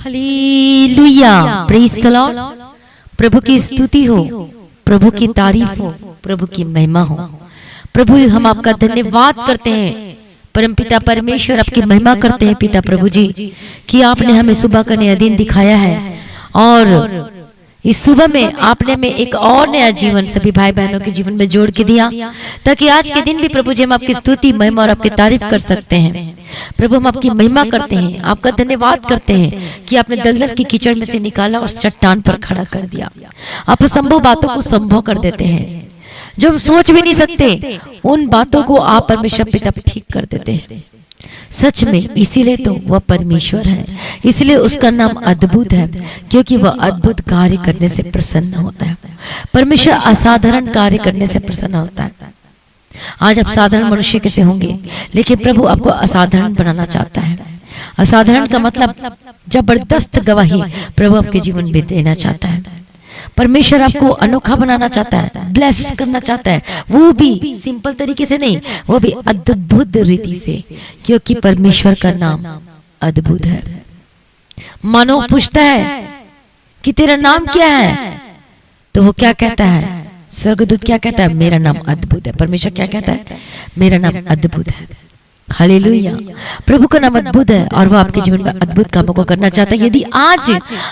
Hallelujah, praise the lord. प्रभु की स्तुति हो, प्रभु की तारीफ हो, प्रभु की महिमा हो। प्रभु हम आपका धन्यवाद करते हैं, परमपिता परमेश्वर आपकी महिमा करते हैं पिता प्रभु जी कि आपने हमें सुबह का नया दिन दिखाया है और इस सुबह में आपने में एक और नया जीवन सभी भाई बहनों के जीवन में जोड़ के दिया ताकि आज के दिन भी प्रभु जी हम आपकी स्तुति महिमा और आपकी तारीफ कर सकते हैं। प्रभु हम आपकी महिमा करते हैं, आपका धन्यवाद करते हैं कि आपने दलदल की कीचड़ में से निकाला और चट्टान पर खड़ा कर दिया। आप असंभव बातों को संभव कर देते हैं, जो हम सोच भी नहीं सकते उन बातों को आप परमेश्वर पिता ठीक कर देते हैं। सच में इसीलिए तो वह परमेश्वर है, इसलिए उसका नाम अद्भुत है क्योंकि वह अद्भुत कार्य करने से प्रसन्न होता है। परमेश्वर असाधारण कार्य करने से प्रसन्न होता है। आज आप साधारण मनुष्य कैसे होंगे, लेकिन प्रभु आपको असाधारण बनाना चाहता है। असाधारण का मतलब जबरदस्त गवाही प्रभु आपके जीवन में देना चाहता है। परमेश्वर आपको अनोखा बनाना चाहता है, ब्लेस करना चाहता है, वो भी सिंपल तरीके से नहीं, वो भी अद्भुत रीति से, क्योंकि परमेश्वर का नाम अद्भुत है। मानव पूछता है कि तेरा नाम क्या है, तो वो क्या कहता है, स्वर्गदूत क्या कहता है, मेरा नाम अद्भुत है। परमेश्वर क्या कहता है, मेरा नाम अद्भुत है। हालेलुया, प्रभु का नाम अद्भुत है और वो आपके जीवन में अद्भुत कामों को करना चाहता है। यदि आज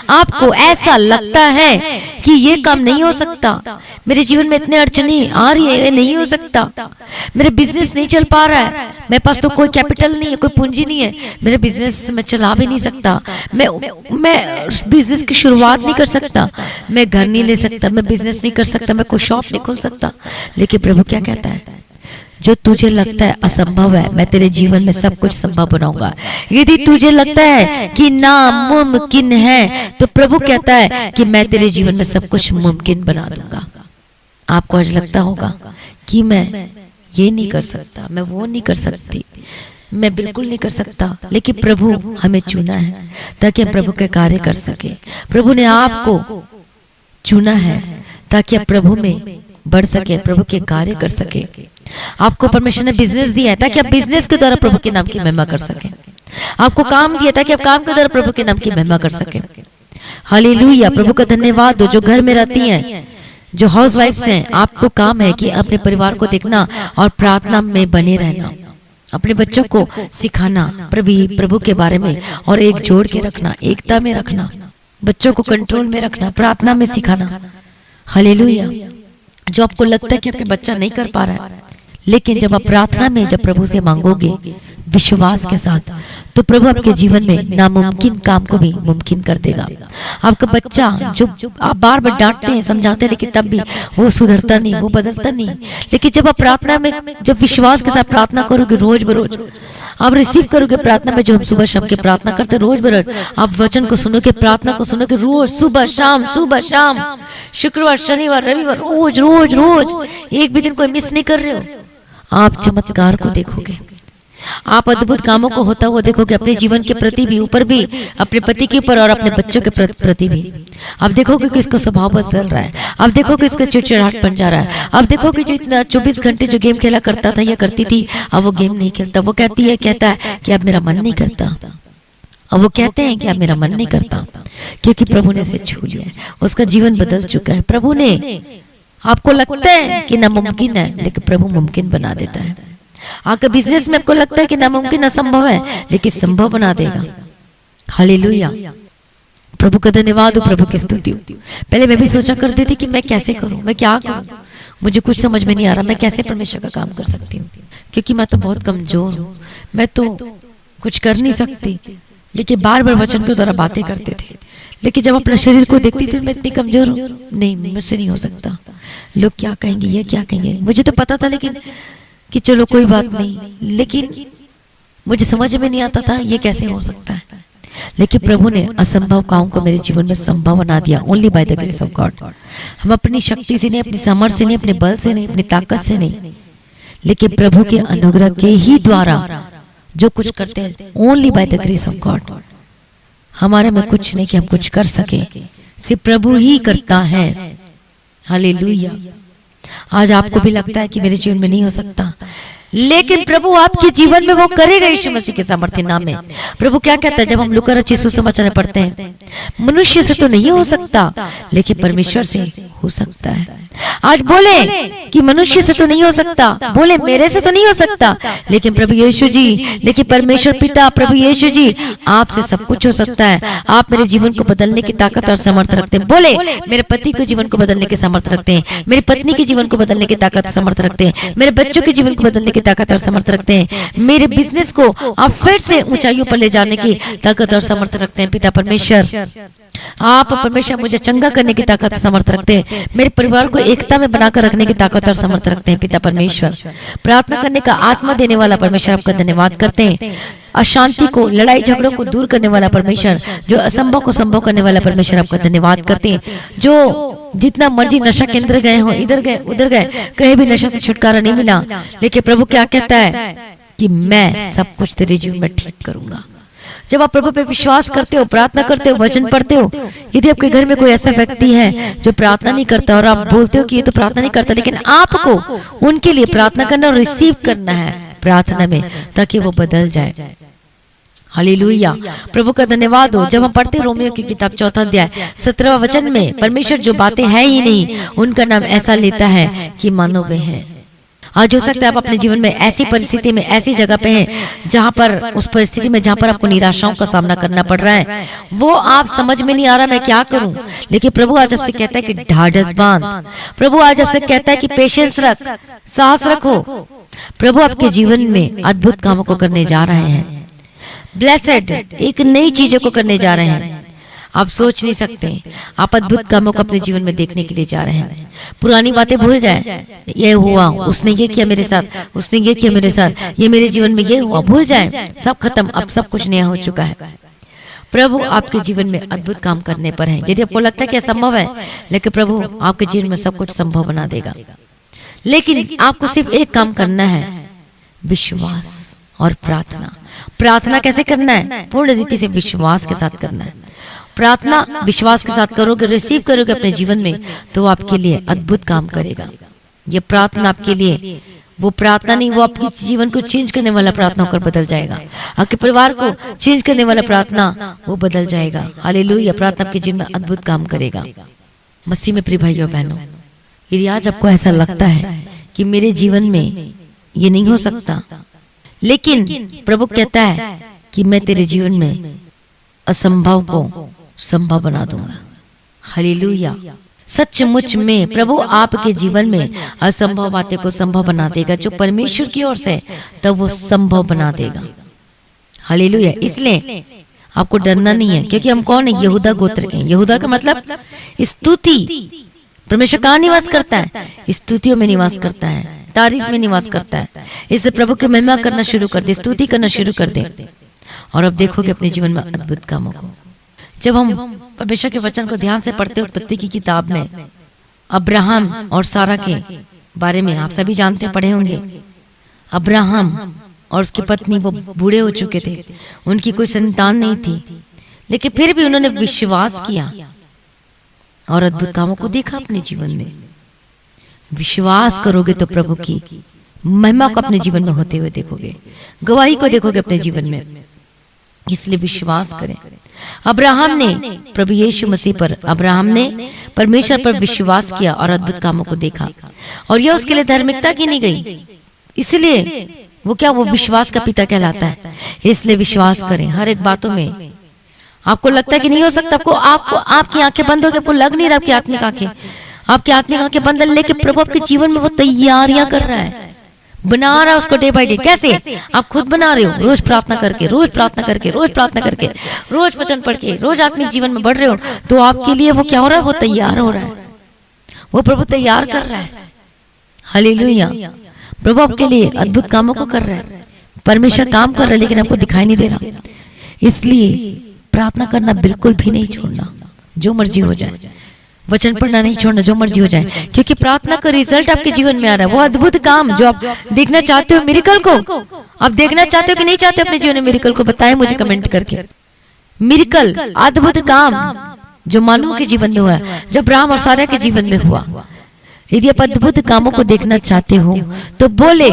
आपको ऐसा लगता है कि ये काम नहीं हो सकता, मेरे जीवन में इतने अड़चने आ रही है, नहीं हो सकता, मेरे बिजनेस नहीं चल पा रहा है, मेरे पास तो कोई कैपिटल नहीं है, कोई पूंजी नहीं है, मेरे बिजनेस मैं चला भी नहीं सकता, मैं बिजनेस की शुरुआत नहीं कर सकता, मैं घर नहीं ले सकता, मैं बिजनेस नहीं कर सकता, मैं कोई शॉप नहीं खोल सकता, लेकिन प्रभु क्या कहता है, जो तुझे लगता है असंभव है, मैं तेरे जीवन में सब कुछ संभव बनाऊंगा। यदि तुझे लगता है कि नामुमकिन है, तो प्रभु कहता है कि मैं तेरे जीवन में सब कुछ मुमकिन बना दूंगा। आपको आज लगता होगा कि मैं ये नहीं कर सकता, मैं वो नहीं कर सकती, मैं बिल्कुल नहीं कर सकता, लेकिन प्रभु हमें चुना है ताकि हम प्रभु के कार्य कर सके। प्रभु ने आपको चुना है ताकि आप प्रभु में बढ़ सके, प्रभु के कार्य कर सके। आपको परमेश्वर ने बिजनेस दिया है ताकि आप बिजनेस के द्वारा प्रभु के नाम की महिमा कर सके। आपको काम दिया ताकि आप काम के द्वारा प्रभु के नाम की महिमा कर सके। हालेलुया, प्रभु का धन्यवाद हो। जो घर में रहती हैं, जो हाउस वाइफ्स हैं, आपको काम है कि अपने परिवार को देखना और प्रार्थना में बने रहना, अपने बच्चों को सिखाना प्रभु के बारे में और एक जोड़ के रखना, एकता में रखना, बच्चों को कंट्रोल में रखना, प्रार्थना में सिखाना। हालेलुया। जो आपको लगता है कि आपके बच्चा नहीं कर पा रहा है, लेकिन जब आप प्रार्थना में जब प्रभु से मांगोगे विश्वास के साथ, तो प्रभु आपके जीवन में नामुमकिन काम को भी मुमकिन कर देगा। आपका बच्चा जो आप बार बार डांटते हैं, समझाते हैं, लेकिन तब भी वो सुधरता नहीं, वो बदलता नहीं, लेकिन जब आप प्रार्थना में जब विश्वास के साथ प्रार्थना करोगे, रोज बरोज आप रिसीव करोगे प्रार्थना में, जो हम सुबह शाम की प्रार्थना करते, रोज बरोज आप वचन को सुनोगे, प्रार्थना को सुनोगे, रोज सुबह शाम, शुक्रवार शनिवार रविवार, रोज रोज रोज, एक भी दिन कोई मिस नहीं कर रहे हो, आप चमत्कार को देखोगे, आप अद्भुत कामों को होता हुआ देखोगे, अपने जीवन के प्रति भी, ऊपर भी, अपने पति के ऊपर और अपने बच्चों के प्रति भी। आप देखोगे कि इसका स्वभाव बदल रहा है, आप देखोगे इसका चिड़चिड़ाहट बन जा रहा है, आप देखोगे जो इतना 24 घंटे जो गेम खेला करता था या करती थी, अब वो गेम नहीं खेलता, वो कहता है कि अब मेरा मन नहीं करता, अब वो कहते हैं कि अब मेरा मन नहीं करता, क्योंकि प्रभु ने उसे छू लिया है, उसका जीवन बदल चुका है। प्रभु ने, आपको लगता है कि नामुमकिन है, लेकिन प्रभु मुमकिन बना देता है। आपके बिजनेस में आपको लगता है कि नामुमकिन असंभव है, लेकिन संभव बना देगा। हालेलुया, प्रभु का धन्यवाद हो, प्रभु की स्तुति हो। पहले मैं भी सोचा करती थी कि मैं कैसे करूं, मैं क्या करूं, मुझे कुछ समझ में नहीं आ रहा, मैं कैसे परमेश्वर का काम कर सकती हूँ, क्योंकि मैं तो बहुत कमजोर हूँ, मैं तो कुछ कर नहीं सकती। लेकिन बार बार वचन के द्वारा बातें करते थे, लेकिन जब अपने शरीर को देखती थी, मैं इतनी कमजोर हूँ, नहीं मुझसे नहीं हो सकता, लोग क्या कहेंगे, ये क्या कहेंगे। मुझे तो पता था लेकिन कि चलो कोई बात नहीं, लेकिन मुझे समझ में नहीं आता था ये कैसे हो सकता है। लेकिन प्रभु ने असंभव काम को मेरे जीवन में संभव बना दिया, only by the grace of God. हम अपनी शक्ति से नहीं, अपनी सामर्थ्य से नहीं, अपने बल से नहीं, अपनी ताकत से नहीं, लेकिन प्रभु के अनुग्रह के ही द्वारा जो कुछ करते हैं, only by the grace of God. हमारे में कुछ नहीं कि हम कुछ कर सके, सिर्फ प्रभु ही करता है। हालेलुया। आज आपको भी लगता है कि मेरे जीवन में नहीं हो सकता, लेकिन प्रभु आपके जीवन में वो करेगा यीशु मसीह के सामर्थ्य नाम में। प्रभु क्या कहता है जब हम लूका रचित सुसमाचार में पढ़ते हैं, मनुष्य से तो नहीं हो सकता लेकिन परमेश्वर से हो सकता है। आज बोले कि मनुष्य से तो नहीं हो सकता, बोले मेरे से तो नहीं हो सकता, लेकिन प्रभु यीशु जी, लेकिन परमेश्वर पिता प्रभु यीशु जी आपसे सब कुछ हो सकता है। आप मेरे जीवन को बदलने की ताकत और समर्थ रखते हैं। बोले मेरे पति के जीवन को बदलने की समर्थ रखते हैं, मेरी पत्नी के जीवन को बदलने की ताकत समर्थ रखते हैं, मेरे बच्चों के जीवन को बदलने की ताकत और समर्थ रखते हैं, मेरे बिजनेस को आप फिर से ऊंचाइयों पर ले जाने की ताकत और समर्थ रखते हैं। पिता परमेश्वर आप परमेश्वर मुझे चंगा करने की ताकत समर्थ रखते हैं, मेरे परिवार को एकता में बनाकर रखने की ताकत और समर्थ रखते हैं। पिता परमेश्वर प्रार्थना करने का आत्मा देने वाला परमेश्वर आपका धन्यवाद करते हैं। अशांति को, लड़ाई झगड़ों को दूर करने वाला परमेश्वर, जो असंभव को संभव करने वाला परमेश्वर आपका धन्यवाद करते हैं। जो जितना मर्जी नशा केंद्र गए हो, इधर गए उधर गए, कहीं भी नशा से छुटकारा नहीं मिला, लेकिन प्रभु क्या कहता है कि मैं सब कुछ तेरे जीवन में ठीक करूंगा। जब आप प्रभु पे विश्वास करते हो, प्रार्थना करते हो, वचन पढ़ते हो, यदि आपके घर में कोई ऐसा व्यक्ति है जो प्रार्थना नहीं करता और आप बोलते हो कि ये तो प्रार्थना नहीं करता, लेकिन आपको उनके लिए प्रार्थना करना और रिसीव करना है प्रार्थना में, ताकि वो बदल जाए। हालेलुया, प्रभु का धन्यवाद हो। जब हम पढ़ते रोमियो की किताब 4 अध्याय 17 वचन में, परमेश्वर जो बातें हैं ही नहीं उनका नाम ऐसा लेता है कि मानो वे हैं। आज हो सकता है आप अपने जीवन में ऐसी परिस्थिति में, ऐसी जगह पे हैं जहां पर, उस परिस्थिति में जहां पर आपको निराशाओं का सामना करना पड़ रहा है, वो आप समझ में नहीं आ रहा मैं क्या करूं, लेकिन प्रभु आज आपसे कहता है कि ढाढ़स बांध। प्रभु आज आपसे कहता है कि पेशेंस रख, साहस रखो। प्रभु आपके जीवन में अद्भुत कामों को करने जा रहे हैं। ब्लेसेड, एक नई चीजों को करने जा रहे हैं। आप सोच नहीं सकते, आप अद्भुत कामों को अपने जीवन में देखने के लिए जा रहे हैं। पुरानी बातें भूल जाए, ये हुआ, उसने ये किया मेरे साथ, उसने ये किया मेरे साथ, ये मेरे जीवन में ये हुआ, भूल जाए, सब खत्म, अब सब कुछ नया हो चुका है। प्रभु आपके जीवन में अद्भुत काम करने पर है। यदि आपको लगता है कि असंभव है, लेकिन प्रभु आपके जीवन में सब कुछ संभव बना देगा। लेकिन आपको सिर्फ एक काम करना है, विश्वास और प्रार्थना। प्रार्थना कैसे करना है? पूर्ण रीति से विश्वास के साथ करना है। प्रार्थना विश्वास के साथ करोगे, रिसीव करोगे अपने जीवन में, तो आपके लिए अद्भुत काम करेगा। ये प्रार्थना आपके लिए वो प्रार्थना नहीं, वो आपके जीवन को चेंज करने वाला प्रार्थना होकर बदल जाएगा। आपके परिवार को चेंज करने वाला प्रार्थना वो बदल जाएगा। हालेलुया, प्रार्थना आपके जीवन में अद्भुत काम करेगा। मसीह में प्रिय भाइयों बहनों, यदि आज आपको ऐसा लगता है कि मेरे जीवन में ये नहीं हो सकता, लेकिन प्रभु कहता है कि मैं तेरे जीवन में असंभव को संभव बना दूंगा। हालेलुया, सचमुच में प्रभु आपके जीवन में असंभव बातें को संभव बना देगा। जो परमेश्वर की ओर से, तब वो संभव बना देगा। हालेलुया, इसलिए आपको डरना नहीं है, क्योंकि हम कौन है? यहूदा गोत्र के। यहूदा का मतलब स्तुति। परमेश्वर कहाँ निवास करता है? स्तुतियों में निवास करता है, तारीफ में निवास करता है। इससे प्रभु की महिमा करना शुरू कर दे, स्तुति करना शुरू कर दे, और अब देखोगे अपने जीवन में अद्भुत कामों को। जब हम परमेश्वर के वचन को ध्यान से पढ़ते हो, उत्पत्ति की किताब में अब्राहम और सारा के बारे में आप सभी जानते पढ़े होंगे। अब्राहम और उसकी पत्नी वो बूढ़े हो चुके थे, उनकी कोई संतान नहीं थी, लेकिन फिर भी उन्होंने विश्वास किया और अद्भुत कामों को देखा अपने जीवन में। विश्वास करोगे तो प्रभु की महिमा को अपने जीवन में होते हुए देखोगे, गवाही को देखोगे अपने जीवन में। इसलिए विश्वास करें। अब्राहम ने प्रभु यीशु मसीह पर, अब्राहम ने परमेश्वर पर विश्वास किया और अद्भुत कामों को देखा, और यह उसके लिए धार्मिकता की नहीं गई, इसलिए वो क्या, वो विश्वास का पिता कहलाता है। इसलिए विश्वास करें हर एक बातों में। आपको लगता है कि नहीं हो सकता, आपको आपकी आंखें बंद हो गई, आपको लग नहीं रहा आपकी आत्मिक आंखें, आपकी आत्मिक आंखें बंद, लेकिन प्रभु आपके जीवन में वो तैयारियां कर रहा है, बना रहा है उसको डे बाय डे। कैसे? आप खुद बना रहे हो, रोज प्रार्थना करके, रोज प्रार्थना करके, रोज प्रार्थना करके, रोज वचन पढ़ के, रोज आत्मिक जीवन में बढ़ रहे हो, तो आपके लिए वो क्या हो रहा है? वो तैयार हो रहा है, वो प्रभु तैयार कर रहा है। हालेलुया, प्रभु आपके लिए अद्भुत कामों को कर रहा है। परमेश्वर काम कर रहा है, लेकिन आपको दिखाई नहीं दे रहा। इसलिए प्रार्थना करना बिल्कुल भी नहीं छोड़ना, जो मर्जी हो जाए। वचन पढ़ना नहीं छोड़ना, जो मर्जी हो जाए, क्योंकि प्रार्थना का रिजल्ट आपके जीवन में आ रहा है। वो अद्भुत काम जो आप देखना चाहते हो, मिरेकल को आप देखना चाहते हो कि नहीं चाहते अपने जीवन में मिरेकल को, बताएं मुझे कमेंट करके। मिरेकल, अद्भुत काम जो मानव के जीवन में हुआ, जब अब्राहम और सारा के जीवन में हुआ। यदि आप अद्भुत कामों को देखना चाहते हो तो बोले,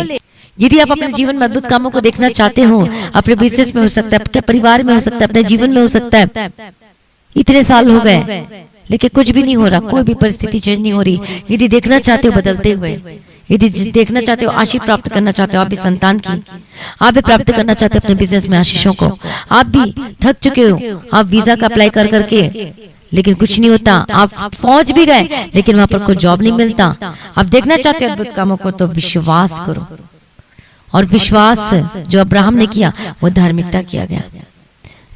यदि आप अपने जीवन में अद्भुत कामों को देखना चाहते हो, अपने बिजनेस में हो सकता है, अपने परिवार में हो सकता है, अपने जीवन में हो सकता है, इतने साल हो गए लेकिन कुछ भी नहीं हो रहा, कोई भी परिस्थिति चेंज नहीं हो रही, यदि देखना चाहते हो बदलते हुए, यदि देखना चाहते हो आशीष प्राप्त करना चाहते हो, आप भी संतान की, आप भी प्राप्त करना चाहते हो अपने बिजनेस में आशीषों को, आप भी थक चुके हो, आप वीजा का अप्लाई कर करके लेकिन कुछ नहीं होता, आप फौज भी गए लेकिन वहां पर कोई जॉब नहीं मिलता, आप देखना चाहते हो अद्भुत कामों को, तो विश्वास करो। और विश्वास जो अब्राहम ने किया वो धार्मिकता किया गया,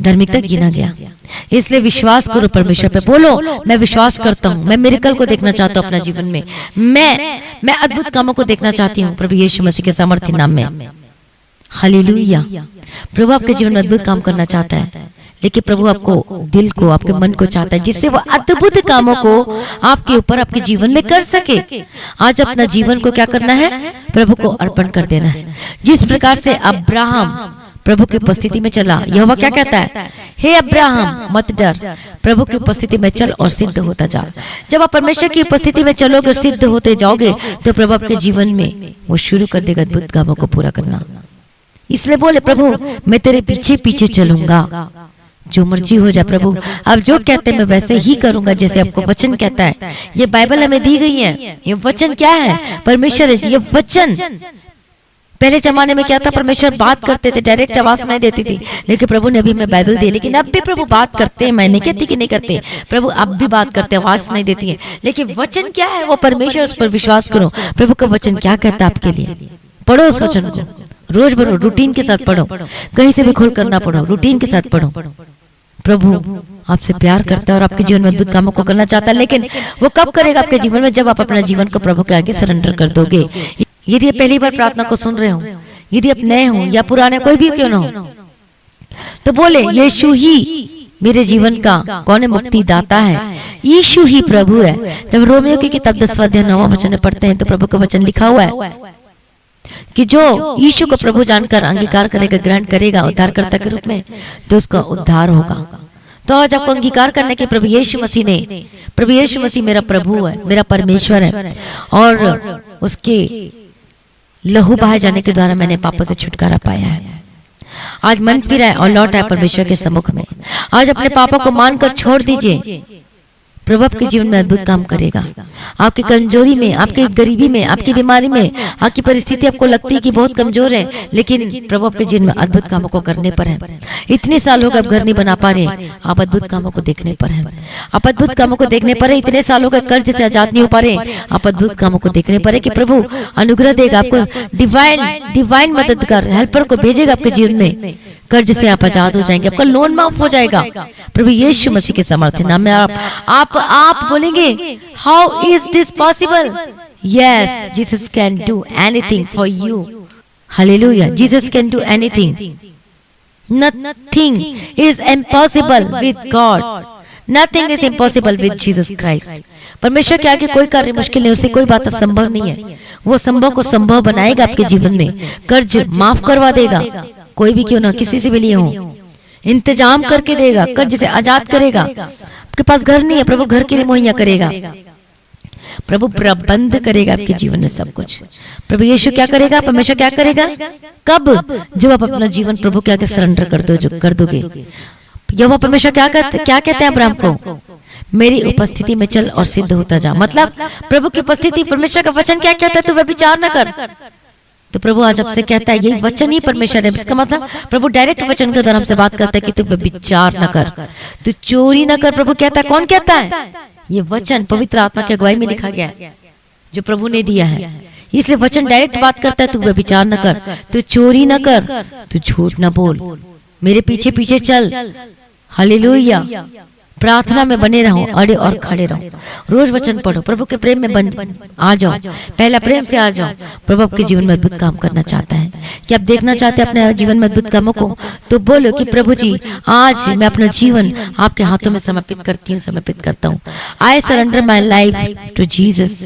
धार्मिकता गिना गया। इसलिए विश्वास करो परमेश्वर पे, बोलो मैं विश्वास करता हूँ, मैं मिरेकल को देखना चाहता हूँ अपना जीवन में, मैं अद्भुत कामों को देखना चाहती हूँ प्रभु यीशु मसीह के सामर्थ्य नाम में। हालेलुया। प्रभु आपके जीवन में अद्भुत काम करना चाहता है, लेकिन प्रभु आपको दिल को, आपके मन को चाहता है जिससे वो अद्भुत कामों को आपके ऊपर, आपके जीवन में कर सके। आज अपना जीवन को क्या करना है? प्रभु को अर्पण कर देना है। जिस प्रकार से अब्राहम प्रभु की उपस्थिति में चला, यहोवा क्या कहता है? हे अब्राहम मत डर, प्रभु की उपस्थिति में चल और सिद्ध होता जा। जब आप परमेश्वर की उपस्थिति में चलोगे और सिद्ध होते जाओगे तो प्रभु आपके जीवन में वो शुरू कर देगा अद्भुत कामों को पूरा करना। इसलिए बोले प्रभु मैं तेरे पीछे पीछे चलूंगा, जो मर्जी हो जाए प्रभु, अब जो कहते हैं मैं वैसे ही करूंगा जैसे आपको वचन कहता है। ये बाइबल हमें दी गई है, ये वचन क्या है? परमेश्वर है, ये वचन। पहले जमाने में क्या था? परमेश्वर बात करते थे, डायरेक्ट आवाज नहीं देती थी, लेकिन प्रभु ने अभी हमें बाइबल दी, लेकिन अब भी प्रभु बात करते हैं। मैं नहीं कहती कि नहीं करते, प्रभु अब भी बात करते हैं, आवाज नहीं देती है, लेकिन वचन क्या है? वो परमेश्वर, उस पर विश्वास करो। प्रभु का वचन क्या कहता है आपके लिए, पढ़ो उस वचन को, रोज पढ़ो, रूटीन के साथ पढ़ो, कहीं से भी खोल करना पढ़ो, रूटीन के साथ पढ़ो। प्रभु आपसे प्यार करता है और आपके जीवन में अद्भुत कामों को करना चाहता है, लेकिन वो कब करेगा आपके जीवन में? जब आप अपना जीवन को प्रभु के आगे सरेंडर कर दोगे। यदि आप पहली बार प्रार्थना को सुन रहे हो, यदि आप नए हो या पुराने कोई भी क्यों ना हो, तो बोले यीशु ही मेरे जीवन का कौन है? मुक्ति दाता है, यीशु ही प्रभु है। जब रोमियो की किताब 10वां अध्याय 9वां वचन में पढ़ते हैं तो प्रभु का वचन लिखा हुआ है कि जो यीशु को प्रभु जानकर अंगीकार करेगा, ग्रहण करेगा उद्धारकर्ता के रूप में, तो उसका उद्धार होगा। तो आज आपको अंगीकार करने के प्रभु यीशु मसीह ने, प्रभु यीशु मसीह मेरा प्रभु है, मेरा परमेश्वर है, और उसके लहू बहाए जाने के द्वारा मैंने पापों से छुटकारा पाया है। आज मन फिरा है और लौट आए परमेश्वर के सम्मुख में। आज अपने पापों को मानकर छोड़ दीजिए, प्रभु आपके जीवन में अद्भुत काम करेगा। आपकी कमजोरी में, आपकी गरीबी में, आपकी बीमारी में, आपकी परिस्थिति आपको लगती है कि बहुत कमजोर है, लेकिन प्रभु आपके जीवन में अद्भुत कामों को करने पर है। इतने साल हो गए आप घर नहीं बना पा रहे, आप अद्भुत कामों को देखने पर है, आप अद्भुत कामों को देखने पर है। इतने साल हो गए कर्ज से आजाद नहीं हो पा रहे, आप अद्भुत कामों को देखने पर है कि प्रभु अनुग्रह देगा आपको, डिवाइन मददगार हेल्पर को भेजेगा आपके जीवन में, कर्ज से आप आजाद हो जाएंगे, आपका लोन माफ हो जाएगा प्रभु यीशु मसीह के सामर्थ्य नाम में। आप बोलेंगे how is this possible? Yes, Jesus can do anything for you. Hallelujah, Jesus can do anything, nothing is impossible with God, nothing is impossible with Jesus Christ. परमेश्वर के आगे कोई कार्य मुश्किल नहीं, उससे कोई बात असंभव नहीं है। वो संभव को संभव बनाएगा आपके जीवन में, कर्ज माफ करवा देगा, कोई भी क्यों ना, किसी से भी लिए हो, इंतजाम करके देगा, कर्ज से आजाद करेगा। आपके पास घर नहीं है, प्रभु घर के लिए मुहैया करेगा, प्रभु प्रबंध करेगा आपके जीवन में सब कुछ। प्रभु यीशु क्या करेगा? परमेश्वर क्या करेगा? कब? जब आप अपना जीवन प्रभु के आगे सरेंडर कर दोगे। यहोवा परमेश्वर क्या कहते हैं अब्राहम को? मेरी उपस्थिति में चल और सिद्ध होता जा। मतलब प्रभु की उपस्थिति, परमेश्वर का वचन क्या कहता है? तू व्यभिचार न कर। तो प्रभु आज आपसे कहता है, यही वचन ही परमेश्वर है। इसका मतलब प्रभु डायरेक्ट वचन के द्वारा हमसे बात करता है कि तू व्यभिचार न कर, तू चोरी न कर। प्रभु कहता है, कौन कहता है? ये वचन पवित्र आत्मा की अगुवाई में लिखा गया है, जो प्रभु ने दिया है। इसलिए वचन डायरेक्ट बात करता है, तू व्यभिचार न कर, तू चोरी न कर, तू झूठ न बोल, मेरे पीछे पीछे चल। हालेलुया। प्रार्थना में बने रहो, अड़े और खड़े रहो, रोज वचन पढ़ो, प्रभु के प्रेम में आ जाओ, पहला प्रेम से आ जाओ। प्रभु आपके जीवन में अद्भुत काम करना चाहता है। कि आप देखना चाहते हैं अपने जीवन में अद्भुत कामों को, तो बोलो कि प्रभु जी आज मैं अपना जीवन आपके हाथों में समर्पित करती हूँ, समर्पित करता हूँ। I surrender my life to Jesus.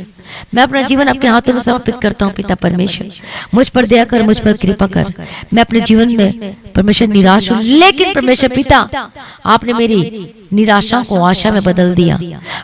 मैं अपना जीवन आपके हाथों में समर्पित करता हूँ पिता परमेश्वर, मुझ पर दया कर, मुझ पर कृपा कर। मैं अपने जीवन में परमेश्वर निराश हूँ, लेकिन परमेश्वर पिता आपने मेरी निराशा को आशा में बदल दिया।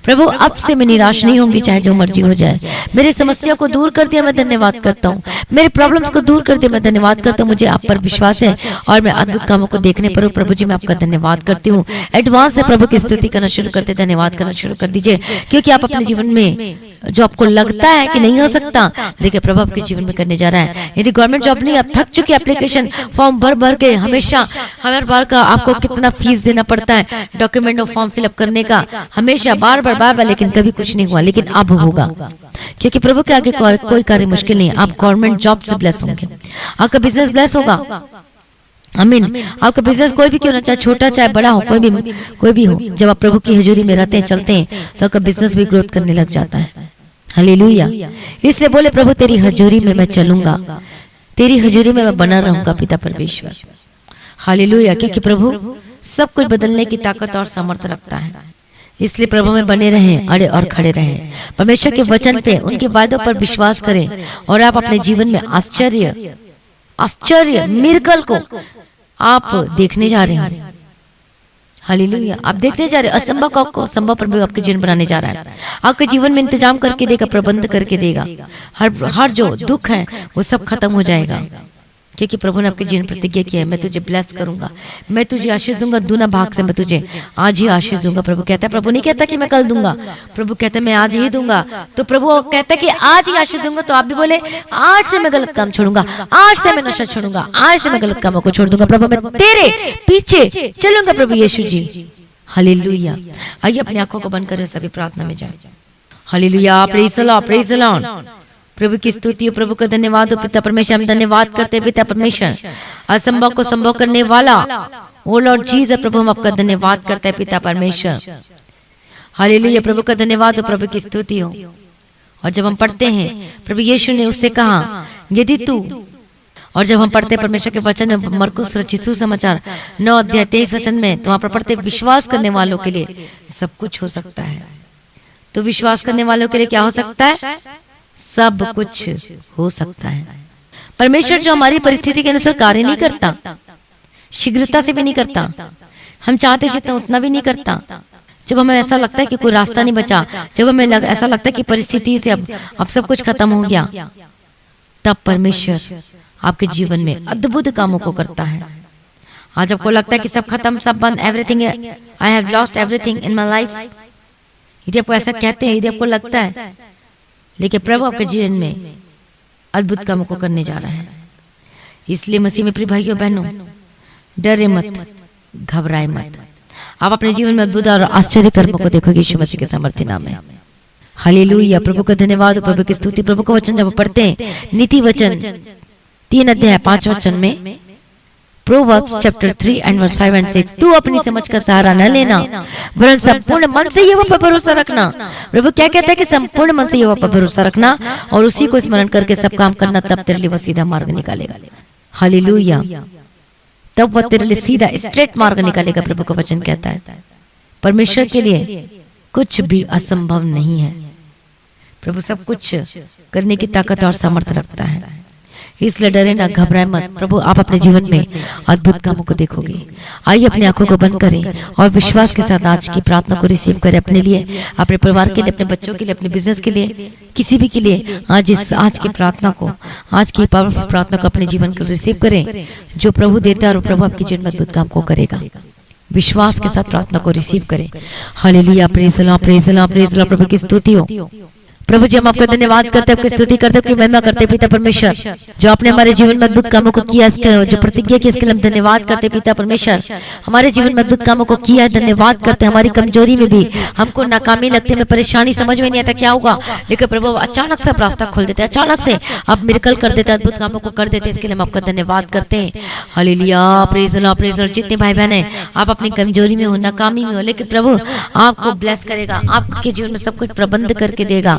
प्रभु अब से मैं निराश नहीं होंगी, चाहे जो मर्जी हो जाए। मेरी समस्या को दूर कर दिया, मैं धन्यवाद करता हूँ। मेरे प्रॉब्लम्स को दूर कर दिया, मैं धन्यवाद करता हूँ। मुझे आप पर विश्वास है और मैं अद्भुत कामों को देखने पर हूँ। प्रभु जी मैं आपका धन्यवाद करती हूँ। एडवांस से प्रभु की स्तुति करना शुरू करते, धन्यवाद करना शुरू कर दीजिए, क्योंकि आप अपने जीवन में जो आपको लगता है कि नहीं हो सकता, लेकिन प्रभु आपके जीवन में करने जा रहा है। यदि गवर्नमेंट जॉब नहीं, आप थक चुके, एप्लीकेशन फॉर्म भर भर के हमेशा हर बार का आपको कितना फीस देना पड़ता है डॉक्यूमेंट और फॉर्म फिलअप करने का, हमेशा बार बार, लेकिन कभी कुछ नहीं हुआ। लेकिन अब होगा, क्योंकि प्रभु के आगे कोई कार्य मुश्किल नहीं है। आप गवर्नमेंट जॉब से ब्लेस होंगे, आपका बिजनेस ब्लेस होगा। आमीन। आपका बिजनेस कोई भी क्यों ना, चाहे छोटा चाहे बड़ा हो, कोई भी हो, जब आप प्रभु की हजूरी में रहते हैं, चलते हैं, तो आपका बिजनेस भी ग्रोथ करने लग जाता है। हालेलुया। इसलिए बोले प्रभु तेरी हजूरी में मैं चलूंगा, तेरी हजूरी में मैं बना रहूंगा पिता परमेश्वर। हालेलुया। क्योंकि प्रभु सब कुछ बदलने की ताकत और सामर्थ्य रखता है, इसलिए प्रभु में बने रहें, अड़े और खड़े रहें। परमेश्वर के वचन पे, उनके वादों पर विश्वास करें और आप अपने जीवन में आश्चर्य मिरेकल को आप देखने जा रहे हैं। हालेलुया। आप देखने जा रहे हैं असंभव को संभव प्रभु आपके जीवन बनाने जा रहा है। आपके जीवन में इंतजाम करके देगा, प्रबंध करके देगा। हर जो दुख है वो सब खत्म हो जाएगा, क्योंकि प्रभु ने आपके जीवन प्रतिज्ञा की है, मैं तुझे ब्लेस करूंगा, मैं तुझे आशीष दूंगा, दूना भाग से मैं तुझे आज ही आशीष दूंगा। प्रभु कहता है, प्रभु नहीं कहता कि मैं कल दूंगा, प्रभु कहता है मैं आज ही दूंगा। तो प्रभु कहता है कि आज ही आशीष दूंगा, तो आप भी बोले आज से मैं गलत काम छोड़ूंगा, आज से मैं नशा छोड़ूंगा, आज से मैं गलत कामों को छोड़ दूंगा। प्रभु मैं तेरे पीछे चलूंगा प्रभु यीशु जी। हालेलुया। आइए अपनी आंखों को बंद करें, सभी प्रार्थना में जाए। Hallelujah. Praise the lord, praise the lord. प्रभु की स्तुति हो, प्रभु का धन्यवाद हो पिता परमेश्वर। हम धन्यवाद करते हैं पिता परमेश्वर, असंभव को संभव करने वाला ओ लॉर्ड जीसस। प्रभु हम आपका धन्यवाद करते हैं पिता परमेश्वर। हालेलुया। प्रभु का धन्यवाद हो, प्रभु की स्तुति हो। और जब हम पढ़ते हैं, प्रभु यीशु ने उससे कहा यदि तू, और जब हम पढ़ते परमेश्वर के वचन में मरकुस रचित सुसमाचार 9 अध्याय 23 वचन में, तो वहां पर पढ़ते विश्वास करने वालों के लिए सब कुछ हो सकता है। तो विश्वास करने वालों के लिए क्या हो सकता है? सब कुछ हो सकता है। परमेश्वर जो हमारी परिस्थिति के अनुसार कार्य नहीं करता, शीघ्रता से भी नहीं करता, हम चाहते जितना उतना भी नहीं करता। जब हमें ऐसा लगता है कि कोई रास्ता नहीं बचा, जब हमें ऐसा लगता है कि परिस्थिति से अब सब कुछ खत्म हो गया, तब परमेश्वर आपके जीवन में अद्भुत कामों को करता है। आज आपको लगता है कि सब खत्म, सब बंद, everything, I have lost everything in my life, यदि आपको ऐसा कहते हैं, यदि आपको लगता है, लेकिन प्रभु आपके जीवन में अद्भुत कामों को करने जा रहा है। इसलिए मसीह में प्रिय भाइयों बहनों, डरे मत, घबराए मत। आप अपने जीवन में अद्भुत और आश्चर्य कर्मों को देखोगे यीशु मसीह के सामर्थ्य नाम में। हालेलुया। प्रभु का धन्यवाद, प्रभु की स्तुति। प्रभु का वचन जब पढ़ते हैं, नीति वचन 3 अध्याय 5 वचन में, Proverbs chapter 3 and verse 5 and 6, तू अपनी समझ का सहारा न लेना, वरन संपूर्ण मन से यहोवा पर भरोसा रखना। प्रभु क्या कहता है कि संपूर्ण मन से यहोवा पर भरोसा रखना और उसी को स्मरण करके सब काम करना, तब तेरे लिए वो सीधा मार्ग निकालेगा। हालेलुया। तब वह तेरे लिए सीधा स्ट्रेट मार्ग निकालेगा। प्रभु का वचन कहता है परमेश्वर के लिए कुछ भी असंभव नहीं है। प्रभु सब कुछ करने की ताकत और सामर्थ्य रखता है, इसलिए डरे ना, घबराए मत। प्रभु आप अपने जीवन में अद्भुत कामों को देखोगे। आइए अपनी आंखों को बंद करें और विश्वास के साथ आज की प्रार्थना को रिसीव करें, अपने लिए, अपने परिवार के लिए, अपने बच्चों के लिए, अपने बिजनेस के लिए, किसी भी के लिए। आज की प्रार्थना को, आज की पावरफुल प्रार्थना को अपने जीवन को रिसीव करें। जो प्रभु देता है और प्रभु आपके जीवन में अद्भुत काम को करेगा। विश्वास के साथ प्रार्थना को रिसीव करें। Hallelujah. Praise the lord, praise the lord, praise the lord. प्रभु की स्तुति हो। प्रभु जी हम आपका धन्यवाद करते हैं, आपकी स्तुति करते हैं, आपकी महिमा करते हैं पिता परमेश्वर, जो आपने हमारे जीवन में अद्भुत कामों को किया, जो प्रतिज्ञा की, इसके लिए हम धन्यवाद करते हैं पिता परमेश्वर। हमारे जीवन में अद्भुत कामों को किया है, धन्यवाद करते हैं। हमारी कमजोरी में भी हमको नाकामी लगती है, परेशानी समझ में नहीं आता क्या होगा, लेकिन प्रभु अचानक से रास्ता खोल देते हैं, अचानक से आप मिरेकल कर देते हैं, अद्भुत कामों को कर देते हैं। इसके लिए हम आपका धन्यवाद करते हैं। Hallelujah. Praise the lord, praise the Lord. जितने भाई बहन हैं, आप अपनी कमजोरी में हो, नाकामी में हो, लेकिन प्रभु आपको ब्लेस करेगा, आपके जीवन में सब कुछ प्रबंध करके देगा।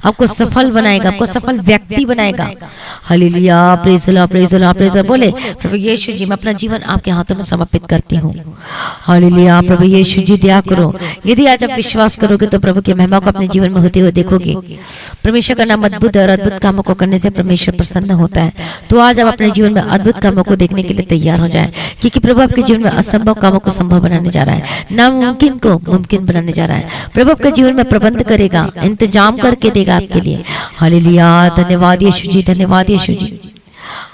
आपको सफल बनाएगा, आपको सफल व्यक्ति बनाएगा। Hallelujah, praise the lord, praise the lord, praise the Lord. बोले प्रभु यीशु जी, मैं अपना जीवन आपके हाथों में समर्पित करती हूँ। हालेलुया, प्रभु यीशु जी दया करो। यदि आज आप विश्वास करोगे तो प्रभु की महिमा को अपने जीवन में होते हुए देखोगे। परमेश्वर का नाम अद्भुत और अद्भुत कामों को करने से परमेश्वर प्रसन्न होता है। तो आज आप अपने जीवन में अद्भुत कामों को देखने के लिए तैयार हो जाए, क्योंकि प्रभु आपके जीवन में असंभव कामों को संभव बनाने जा रहा है, नामुमकिन को मुमकिन बनाने जा रहा है। प्रभु आपके जीवन में प्रबंध करेगा, इंतजाम करके देगा आपके लिए। हालेलुया, धन्यवाद यीशु जी, धन्यवाद यीशु जी।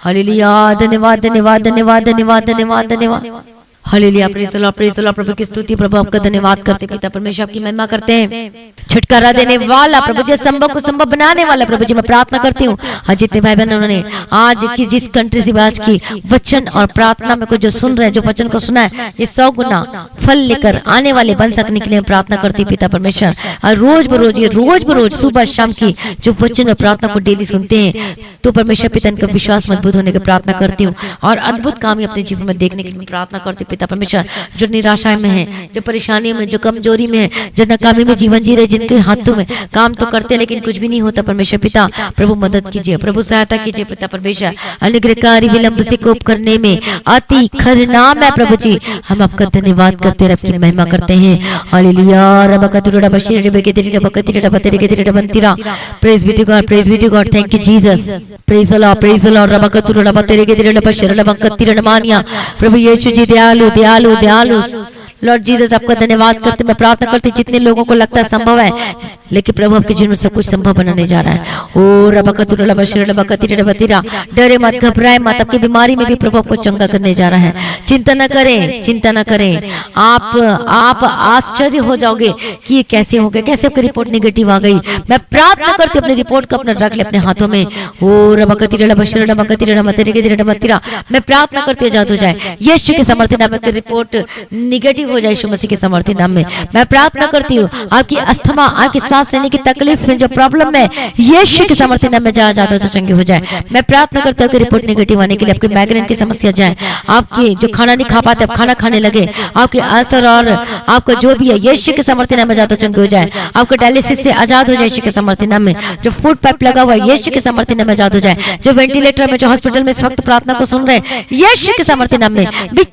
हालेलुया, धन्यवाद धन्यवाद धन्यवाद धन्यवाद धन्यवाद धन्यवाद। Hallelujah, praise the lord, praise the lord. प्रभु की स्तुति, प्रभु आपका धन्यवाद करते पिता परमेश्वर, आपकी महिमा करते हैं। छुटकारा देने वाला प्रभु जी, संभव को संभव बनाने वाला प्रभु जी, मैं प्रार्थना करती हूँ आज जितने भाई बहन उन्होंने आज की जिस कंट्री से आज की वचन और प्रार्थना में को जो सुन रहे हैं, जो वचन को सुना है, ये 100 गुना फल लेकर आने वाले बन सकने के लिए प्रार्थना करती पिता परमेश्वर। और रोज बरोज सुबह शाम की जो वचन और प्रार्थना को डेली सुनते हैं, तो परमेश्वर पिता इनका विश्वास मजबूत होने की प्रार्थना करती हूँ और अद्भुत काम अपने जीवन में देखने के लिए प्रार्थना करती पिता परमेश्वर। जो निराशा में है, जो परेशानी में, जो कमजोरी में है, जो नाकामी में जीवन जी रहे, जिनके हाथों में काम तो करते लेकिन कुछ भी नहीं होता, परमेश्वर पिता प्रभु मदद कीजिए, प्रभु सहायता कीजिए पिता परमेश्वर। अनुग्रहकारी विलंब से कोप करने में अति खरनाम है प्रभु जी, हम आपका धन्यवाद करते हैं, आपकी महिमा करते हैं। हालेलुया, रबकतुरडा बशीर बेकेतिरडा बकतिरडा बतेरेकेतिरडा बंतिरा। Praise be to God, praise be to God, thank you Jesus. Praise the lord, praise the lord. रबकतुरडा बतेरेकेतिरडा बशीरडा बकतिरडा मानिया। प्रभु यीशु जी दयालु दयालु दयालु। लॉर्ड जीसस, आपका धन्यवाद करते, मैं प्रार्थना करती जितने लोगों को लगता है संभव है, लेकिन प्रभु आपके जीवन में सब कुछ संभव बनाने जा रहा है। ओ रबकतुरडा बशीरडा बकतिरडा बतिरा। डरे मत, घबराए मत, आपकी बीमारी में भी प्रभु आपको चंगा करने जा रहा है। चिंता न करें, चिंता न करें। आप आश्चर्य हो जाओगे कि ये कैसे हो गया, कैसे आपकी रिपोर्ट नेगेटिव आ गई। मैं प्रार्थना करती अपनी रिपोर्ट को अपना रख ले अपने हाथों में। ओ रबकतिरडा बशीरडा बकतिरडा बतेरेकेतिरडा बतिरा। मैं प्रार्थना करती आजाद हो जाए यीशु के समर्थन नाम में रिपोर्ट निगेटिव हो जाए, यीशु मसीह के समर्थन नाम में मैं प्रार्थना करती हूँ। आपकी अस्थमा, आपकी सांस लेने की तकलीफ में जो प्रॉब्लम है, यीशु के समर्थन नाम में ज्यादा चंगी हो जाए। मैं प्रार्थना करती हूँ कि रिपोर्ट नेगेटिव आने के लिए, आपके माइग्रेन की समस्या जाए, आपकी जो खाना नहीं खा पाते आप खाना खाने लगे, आपके अल्सर और आपका जो भी है यीशु के समर्थन नाम में ज्यादा चंगी हो जाए। आपको डायलिसिस से आजाद हो जाए यीशु के समर्थन नाम में। जो फूड पाइप लगा हुआ है यीशु के समर्थन नाम में आजाद हो जाए। जो वेंटिलेटर में, जो हॉस्पिटल में इस वक्त प्रार्थना को सुन रहे हैं, यीशु के समर्थन नाम में बी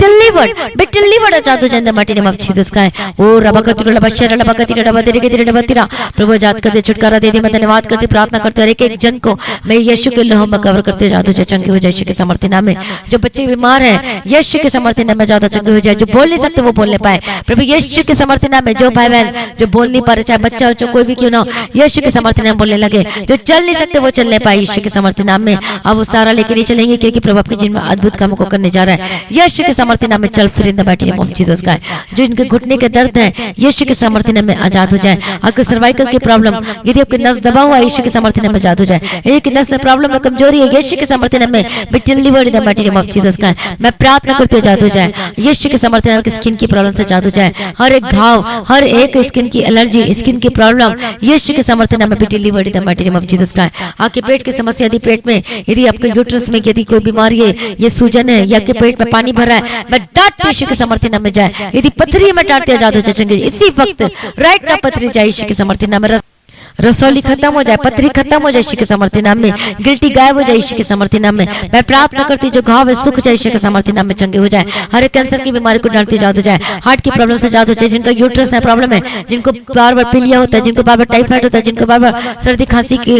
डिलीवर्ड आजाद हो जाए माटी नाम जीसस का है। ओ रबकतुरडा बशीरडा बकतिरडा बतेरेकेतिरडा बतिरा। प्रभु आजाद कर दे, छुटकारा दे दे। मैं धन्यवाद करती प्रार्थना करते हर एक जन को मैं यीशु के लहू में कवर करते जादू जाए, चंगे हो जाए यीशु के समर्थन नाम में। जो बच्चे बीमार हैं यीशु के समर्थन नाम में ज्यादा चंगे हो जाए। जो बोल नहीं सकते वो बोलने पाए प्रभु यीशु के समर्थन नाम में। जो भाई बहन जो बोल नहीं पा रहे, चाहे बच्चा हो चाहे कोई भी क्यों ना, यीशु के समर्थन नाम बोलने लगे। जो चल नहीं सकते वो चलने पाए यीशु के समर्थन नाम में। अब वो सारा लेके नहीं चलेंगे, क्योंकि प्रभु आपके जीवन में अद्भुत कामों को करने जा रहा है। यीशु के समर्थन नाम में चल फिर इन the mighty name of Jesus का है। जो इनके घुटने के दर्द है यीशु के समर्थन में आजाद हो जाए। आपके सर्वाइकल की प्रॉब्लम, यदि आपके नस दबा हुआ है यीशु के समर्थन में आजाद हो जाए। एक नस में प्रॉब्लम है, कमजोरी है, यीशु के समर्थन में be delivered in the mighty name of Jesus का है। मैं प्रार्थना करते आजाद हो जाए यीशु के समर्थन में। स्किन की प्रॉब्लम से आजाद हो जाए। हर एक घाव, हर एक स्किन की एलर्जी, स्किन की प्रॉब्लम यीशु के समर्थन में be delivered in the mighty name of Jesus का है। आपके पेट की समस्या, यदि पेट में, यदि आपके यूट्रस में यदि कोई बीमारी है, ये सूजन है या आपके पेट में पानी भर रहा है, मैं डांट यीशु के समर्थन में जाए। यदि पथरी में डांटते आजाद हो जाए इसी वक्त, राइट ना पथरी जाए यीशु के समर्थन नाम में। रसौली खत्म हो जाए, पथरी खत्म हो जाए यीशु के समर्थन नाम में। गिल्टी गायब हो जाए यीशु के समर्थन नाम में। मैं प्रार्थना करती जो घाव है सुख जाए यीशु के समर्थन नाम में, चंगे हो जाए। हर एक कैंसर की बीमारी को डांटते जाद हो जाए। हार्ट की प्रॉब्लम से जाद हो जाए। जिनका यूट्रस है प्रॉब्लम है, जिनको बार बार पीलिया होता है, जिनको बार बार टाइफाइड होता है, जिनको बार बार सर्दी खांसी की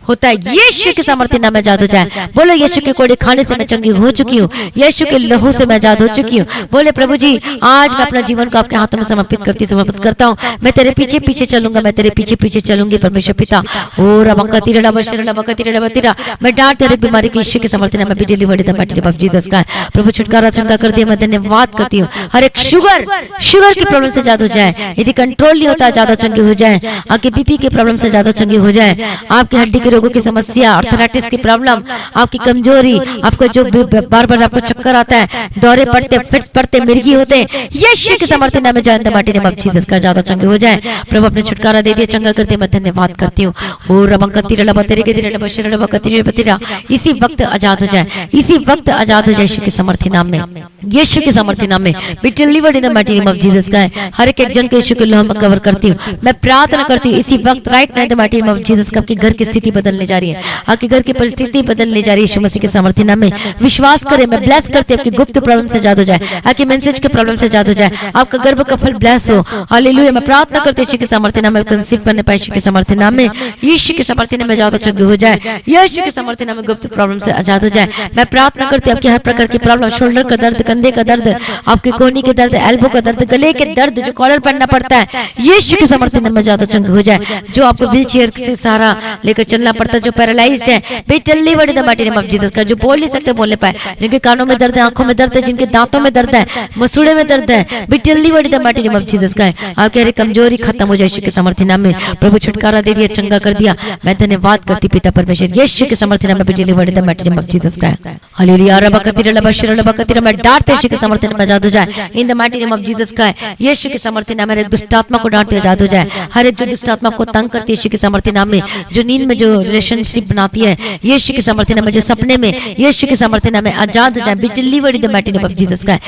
होता है, यीशु के समर्थन नाम में आजाद हो जाए। बोले यीशु के कोड़े खाने से मैं चंगी हो चुकी हूँ, यीशु के लहू से मैं आजाद हो चुकी हूँ। बोले प्रभु जी आज मैं अपना जीवन को आपके हाथों में समर्पित करता हूँ। मैं तेरे पीछे पीछे चलूंगा, मैं तेरे पीछे पीछे चलूंगी परमेश्वर पिता। ओ रबकतिरडा बशीरडा बकतिरडा बतिरा। मैं डांट तेरे बीमारी की यीशु के समर्थन में be delivered in the mighty name of Jesus का। प्रभु छुटकारा चंगा कर दिया, मैं धन्यवाद करती हूँ। हर एक शुगर की प्रॉब्लम से आजाद हो जाए। यदि कंट्रोल नहीं होता ज्यादा चंगी हो जाए। आपके बीपी की प्रॉब्लम से ज्यादा चंगी हो जाए। आपकी हड्डी के रोगों की समस्या, आर्थराइटिस की प्रॉब्लम, आपकी कमजोरी, आपको जो बार बार आपको चक्कर आता है, दौरे पड़ते, फिट्स पड़ते, मिर्गी होते, यीशु के समर्थन नाम में जान the mighty name of Jesus का ज्यादा चंगे हो जाए। प्रभु अपने छुटकारा दे दिया, चंगा कर दिया, मैं धन्यवाद करती हूँ। ओ रबकतिरडा बतेरेकेतिरडा बशीरडा बकतिरडा बतिरा। इसी वक्त आजाद हो जाए, इसी वक्त आजाद हो जाए यीशु के समर्थन नाम में। यीशु के सामर्थ्य नाम में be delivered in the mighty name of Jesus Christ. हर एक जन को यीशु के लोहे में कवर करती हूँ। मैं प्रार्थना करती हूँ इसी वक्त right now in the mighty name of Jesus का आपके घर की स्थिति बदलने जा रही है, आपके घर की परिस्थिति बदलने जा रही है। यीशु मसीह के सामर्थ्य नाम में विश्वास करें। मैं ब्लेस करती हूँ आपकी गुप्त प्रॉब्लम से आजाद हो जाए, आपकी मैसेज के प्रॉब्लम से आजाद हो जाए, आपका गर्भ का फल ब्लेस हो। हालेलुया। मैं प्रार्थना करती हूँ यीशु के सामर्थ्य नाम में कंसीव करने पाए, यीशु के सामर्थ्य नाम में, यीशु के सामर्थ्य नाम में आजाद हो जाए, यीशु के सामर्थ्य नाम में गुप्त प्रॉब्लम से आजाद हो जाए। मैं प्रार्थना करती हूँ आपकी हर प्रकार की प्रॉब्लम, शोल्डर का दर्द, कंधे का दर्द, आपके कोहनी के दर्द, एल्बो का दर्द, गले के दर्द, जो कॉलर पहनना पड़ता है, यीशु के सामर्थ्य नाम में ज्यादा चंग हो जाए। जो आपको व्हील चेयर से सहारा लेकर चलना पड़ता है, जो पैरालाइज्ड है, बेटल्ली बड़ी the mighty name of Jesus का, जो बोल नहीं सकते बोलने पाए, जिनके कानों में दर्द है, आंखों में दर्द है, जिनके दांतों में दर्द है, मसूड़े में दर्द है, बेटल्ली बड़ी the mighty name of Jesus का, आपकी हर कमजोरी खत्म हो जाए यीशु के सामर्थ्य नाम में। प्रभु छुटकारा दे दिया, चंगा कर दिया। मैं धन्यवाद करती पिता परमेश्वर यीशु के सामर्थ्य नाम में, बेटल्ली बड़ी the mighty name of Jesus का। हालेलुया। रबा कतिरा लबा शिरा लबा कतिरा, मैं डांटते यीशु के सामर्थ्य नाम में आजाद हो जाए इन the mighty name of Jesus का। यीशु के सामर्थ्य नाम में हर एक दुष्ट आत्मा को डांटते आजाद हो जाए, हर एक जो दुष्ट आत्मा को तंग करती है यीशु के सामर्थ्य नाम में, जो नींद में जो रिलेशनशिप बनाती है यीशु के सामर्थ्य नाम में, जो सपने में यीशु के सामर्थ्य नाम में आजाद हो जाए, B delivered in the mighty name of Jesus का।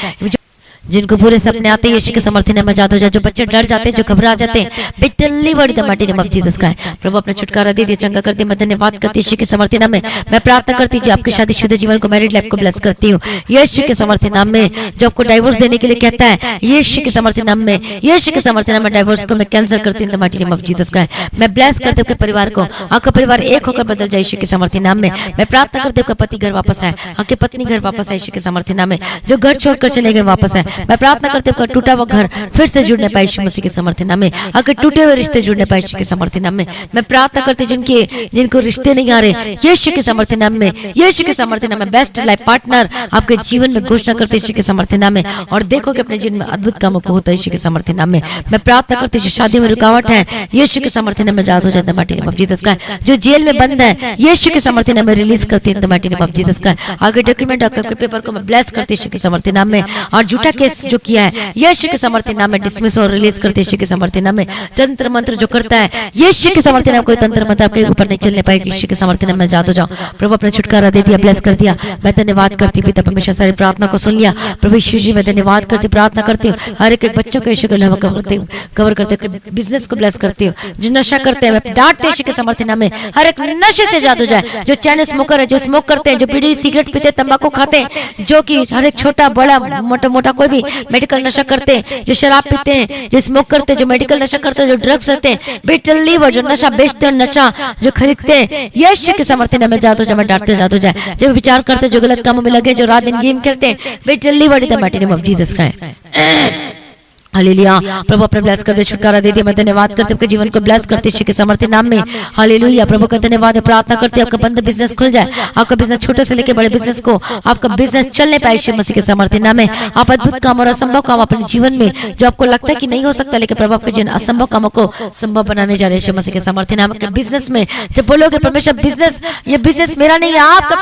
जिनको बुरे सपने आते हैं यीशु के सामर्थ्य नाम में आजाद हो जाए, जो बच्चे डर जाते हैं, जो घबरा जाते हैं, B delivered in the mighty name of Jesus का। प्रभु अपना छुटकारा दे दिया, चंगा कर दिया। मैं धन्यवाद करती यीशु के सामर्थ्य नाम में। मैं प्रार्थना करती हूँ आपके शादीशुदा जीवन को, मैरिड लाइफ को ब्लेस करती हूँ यीशु के सामर्थ्य नाम में। जो आपको डाइवोर्स देने के लिए कहता है यीशु के सामर्थ्य नाम में, यीशु के सामर्थ्य नाम में डाइवोर्स को मैं कैंसिल करती हूँ इन the mighty name of Jesus का। मैं ब्लेस करती हूँ आपके परिवार को, आपका परिवार एक होकर बदल जाए यीशु के सामर्थ्य नाम में। मैं प्रार्थना करती हूँ आपका पति घर वापस आए, आपकी पत्नी घर वापस आए यीशु के सामर्थ्य नाम में। जो घर छोड़कर चले गए वापस आए। मैं प्रार्थना करती हूँ आपका टूटा हुआ घर फिर से जुड़ने पाए यीशु मसीह के सामर्थ्य नाम में, आपके टूटे हुए रिश्ते जुड़ने पाए यीशु के सामर्थ्य नाम में। मैं प्रार्थना करती हूँ जिनको रिश्ते नहीं आ रहे यीशु के सामर्थ्य नाम में, यीशु के सामर्थ्य नाम में बेस्ट लाइफ पार्टनर आपके जीवन में घोषणा करते यीशु के सामर्थ्य नाम में। और देखो कि अपने जीवन में अद्भुत कामों को होता है यीशु के सामर्थ्य नाम में। मैं प्रार्थना करती हूँ शादी में रुकावट है यीशु के सामर्थ्य नाम में आजाद हो जाता है माइटी नेम ऑफ जीसस का। जो जेल में बंद है यीशु के सामर्थ्य नाम में रिलीज करती है माइटी नेम ऑफ जीसस का। आगे डॉक्यूमेंट आपके पेपर को मैं ब्लेस करती यीशु के सामर्थ्य नाम में। और झूठा केस जो किया है यीशु के सामर्थ्य नाम में डिसमिस और रिलीज करते यीशु के सामर्थ्य नाम में। तंत्र मंत्र जो करता है यीशु के सामर्थ्य नाम, कोई तंत्र मंत्र आपके ऊपर नहीं चलने पाएगी यीशु के सामर्थ्य नाम में आजाद हो जाओ। प्रभु अपना छुटकारा दे दिया, ब्लेस कर दिया। मैं धन्यवाद करती हूँ पिता परमेश्वर, सारी प्रार्थना को सुन लिया प्रभु यीशु जी। मैं धन्यवाद करती प्रार्थना करती हूँ हर एक बच्चों को यीशु को कवर करते हूँ, बिजनेस को ब्लेस करती हूँ। जो नशा करते हैं मैं डांटते यीशु के सामर्थ्य नाम में, हर एक नशे से आजाद हो जाए। जो चैन स्मोकर है, जो स्मोक करते हैं, जो बीड़ी सिगरेट पीते, तंबाकू खाते हैं, जो कि हर एक छोटा बड़ा मोटा मोटा कोई भी मेडिकल नशा करते हैं, जो शराब पीते हैं, जो स्मोक करते हैं, जो मेडिकल नशा करते हैं, जो ड्रग्स करते हैं, बेटल लीवर जो नशा बेचते हैं, नशा जो खरीदते हैं यीशु के सामर्थ्य नाम में आजाद हो जाए। मैं डांटते आजाद हो जाए। जो विचार करते हैं, जो गलत कामों में लगे, जो रात दिन गेम खेलते हैं, battle lever in the mighty name of Jesus का। हालेलुया। प्रभु अपने ब्लेस कर दे, छुटकारा दे दिया। मैं धन्यवाद करते आपके जीवन को ब्लेस करते यीशु के सामर्थ्य नाम में। हालेलुया। प्रभु का धन्यवाद है। प्रार्थना करते आपका बंद बिजनेस खुल जाए, आपका बिजनेस छोटे से लेकर बड़े बिजनेस को आपका बिजनेस चलने पाए यीशु मसीह के सामर्थ्य नाम में। आप अद्भुत काम और असंभव काम अपने जीवन में जो आपको लगता है कि नहीं हो सकता, लेकिन प्रभु आपके जीवन असंभव कामों को संभव बनाने जा रहे हैं यीशु मसीह के सामर्थ्य नाम के। बिजनेस में जब बोलोगे परमेश्वर बिजनेस, ये बिजनेस मेरा नहीं है आपका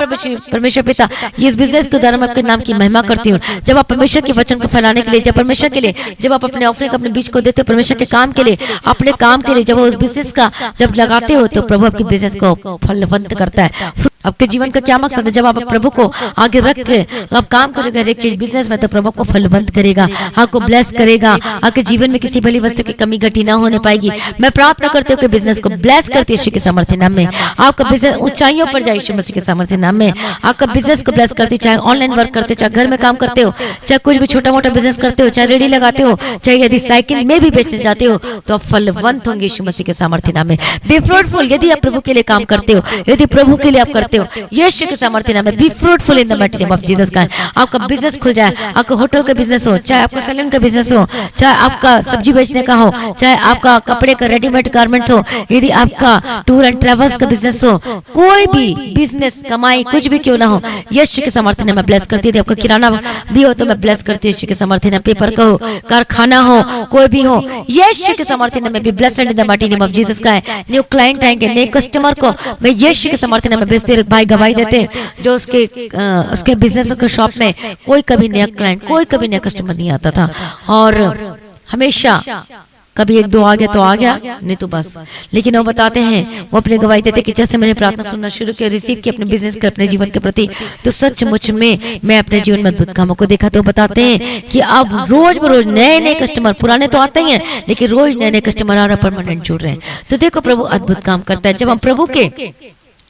परमेश्वर पिता, ये इस बिजनेस के द्वारा मैं आपके नाम की महिमा करती हूँ। जब आप परमेश्वर के वचन को फैलाने के लिए, जब परमेश्वर के लिए, जब आप अपने ऑफरिंग अपने को देते हो परमेश्वर के काम के लिए, अपने काम के लिए, जब वो उस बिजनेस का जब लगाते हो तो प्रभु आपके बिजनेस को फलवंत करता है। आपके जीवन का क्या मकसद है? जब आप प्रभु को आगे रख के आप काम करोगे एक चीज बिजनेस में, तो प्रभु को फलवंत करेगा, आपको ब्लेस करेगा। आपके जीवन में किसी भली वस्तु की कमी घटी ना होने पाएगी। मैं प्रार्थना करती हूँ कि बिजनेस को ब्लेस करती है यीशु के सामर्थ्य नाम में। आपका बिजनेस ऊंचाइयों पर जाए यीशु मसीह के सामर्थ्य नाम में। आपका बिजनेस को ब्लेस करती, चाहे ऑनलाइन वर्क करते हो, चाहे घर में काम करते हो, चाहे कुछ भी छोटा मोटा बिजनेस करते हो, चाहे रेडी लगाते हो, चाहे यदि साइकिल में भी बेचने जाते हो, तो आप फलवंत होंगे यीशु मसीह के सामर्थ्य नाम में। बी फ्रूटफुल यदि आप प्रभु के लिए काम करते हो, यदि प्रभु के लिए आप करते हो यीशु के सामर्थ्य नाम में। Be fruitful in the mighty name of Jesus का। आपका बिजनेस खुल जाए, आपका होटल का बिजनेस हो, चाहे आपका सैलून का बिजनेस हो, चाहे आपका सब्जी बेचने का हो, चाहे आपका कपड़े का रेडीमेड गारमेंट हो, यदि आपका टूर एंड ट्रेवल्स का बिजनेस हो, कोई भी बिजनेस कमाई कुछ भी क्यों ना हो, यीशु के सामर्थ्य नाम में ब्लेस करती है। आपका किराना भी हो तो मैं ब्लेस करती हूँ यीशु के सामर्थ्य नाम। पेपर का हो, कारखाना हो, कोई भी हो, यीशु के सामर्थ्य नाम में be blessed in the mighty name of Jesus का। न्यू क्लाइंट आएंगे, नए कस्टमर को मैं यीशु के सामर्थ्य नाम में भेजते हैं। भाई गवाही देते हैं जो उसके बिजनेस के शॉप में कोई कभी नया क्लाइंट, कोई कभी नया कस्टमर नहीं आता था, और हमेशा कभी एक दो आ गया तो आ गया, नहीं तो बस। लेकिन वो बताते हैं, वो अपने गवाही देते कि जैसे मैंने प्रार्थना सुनना शुरू किया, रिसीव किया अपने बिजनेस के, अपने जीवन के प्रति, तो सचमुच में मैं अपने जीवन में अद्भुत कामों को देखा। तो बताते हैं कि अब रोज बरोज नए नए कस्टमर, पुराने तो आते ही हैं लेकिन रोज नए नए कस्टमर और परमानेंट जुड़ रहे हैं। तो देखो प्रभु अद्भुत काम करता है। जब हम प्रभु के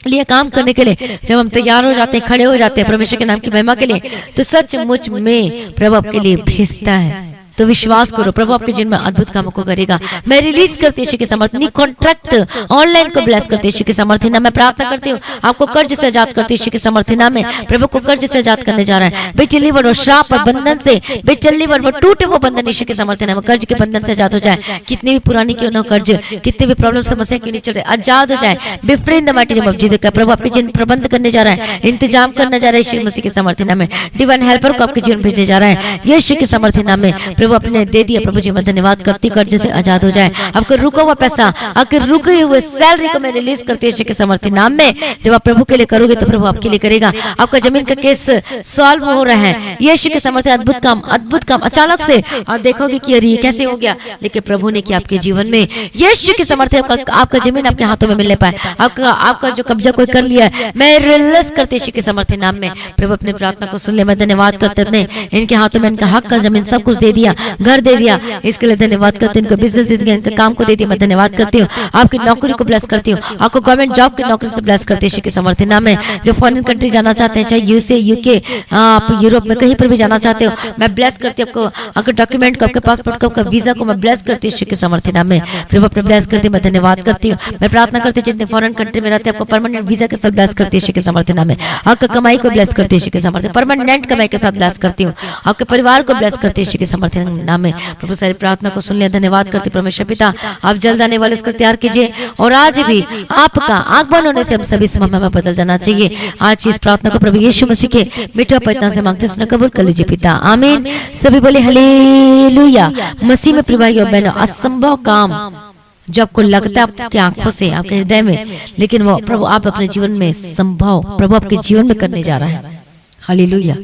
लिए काम करने के लिए जब हम तैयार हो जाते हैं, खड़े हो जाते हैं परमेश्वर के नाम की महिमा के लिए, तो सचमुच में प्रभु आपके लिए भेजता है। तो विश्वास करो, प्रभु आपके जीवन में अद्भुत कामों को करेगा। मैं रिलीज करती हूं यीशु के सामर्थ्य, नी कॉन्ट्रैक्ट ऑनलाइन को ब्लेस करती हूं यीशु के सामर्थ्य नाम में। प्रार्थना करती हूँ आपको कर्ज से आजाद करती हूं यीशु के सामर्थ्य नाम में। प्रभु को कर्ज से आजाद करने जा रहा है। बेचलीवर और श्राप और बंधन से, बेचलीवर वो टूटे वो बंधन यीशु के सामर्थ्य नाम में। कर्ज के बंधन से आजाद हो जाए, कितनी भी पुरानी क्यों ना कर्ज, कितने भी प्रॉब्लम समस्या क्यों नहीं चल रहे, आजाद हो जाए। Be free in the mighty name of Jesus. प्रभु आपके जीवन प्रबंध करने जा रहा है, इंतजाम करने जा रहा है यीशु मसीह के सामर्थ्य नाम में। डिवाइन हेल्पर को आपके जीवन भेजने जा रहा है यीशु के सामर्थ्य नाम में। प्रभु अपने दे दिया, प्रभु जी मैं धन्यवाद करती, कर्ज से आजाद हो जाए। आपका रुका हुआ पैसा, आपके रुके हुए सैलरी को मैं रिलीज करती हूं यीशु के सामर्थ्य नाम में। जब आप प्रभु के लिए करोगे तो प्रभु आपके लिए करेगा। आपका जमीन का केस सॉल्व हो रहा है यीशु के सामर्थ्य। अद्भुत काम, अद्भुत काम अचानक से आप देखोगे कि अरे ये कैसे हो गया, लेकिन प्रभु ने किया आपके जीवन में यीशु के सामर्थ्य। आपका जमीन आपके हाथों में मिलने पाए, आपका जो कब्जा कोई कर लिया है मैं रिलीज करती यीशु के सामर्थ्य नाम में। प्रभु अपने प्रार्थना को सुन ले, मैं धन्यवाद करते अपने इनके हाथों में इनका हक का जमीन सब कुछ दे दिया, घर दे दिया, इसके लिए धन्यवाद करती हूँ। इनको बिजनेस दे दिया, इनके काम को दे दिया, मैं धन्यवाद करती हूँ। आपकी नौकरी को ब्लेस करती हूँ, आपको गवर्नमेंट जॉब की नौकरी से ब्लेस करती है के सामर्थ्य नाम में। जो फॉरेन कंट्री जाना चाहते हैं, चाहे यूएसए, यूके, आप यूरोप में कहीं पर भी जाना चाहते हो, मैं ब्लेस करती हूँ आपको, आपके डॉक्यूमेंट को, आपके पासपोर्ट को, आपका वीजा को मैं ब्लेस करती हूँ के सामर्थ्य नाम में। प्रभु अपने ब्लेस करती हूँ, मैं धन्यवाद करती हूँ। मैं प्रार्थना करती हूँ जितने फॉरेन कंट्री में रहते हैं आपको परमानेंट वीजा के साथ ब्लेस करती है के सामर्थ्य नाम में। आपका कमाई को ब्लेस करती है के सामर्थ्य, परमानेंट कमाई के साथ ब्लेस करती हूँ। आपके परिवार को ब्लेस करती है के सामर्थ्य नाम में। प्रभु सारी प्रार्थना को सुन लिया, धन्यवाद करती परमेश्वर पिता। आप जल्द आने वाले इसको तैयार कीजिए और आज भी आपका आगमन होने से हम सभी समय में बदल जाना चाहिए। आज इस प्रार्थना को प्रभु यीशु मसीह के मीठा पवित्र से मांगते सुन कबूल कर लीजिए पिता, आमीन। सभी बोले हालेलुया। मसीह में प्रिय भाइयों बहनों, असंभव काम जो आपको लगता है आपकी आंखों से, आपके हृदय में, लेकिन वो प्रभु आप अपने जीवन में संभव प्रभु आपके जीवन में करने जा रहा है। हालेलुया।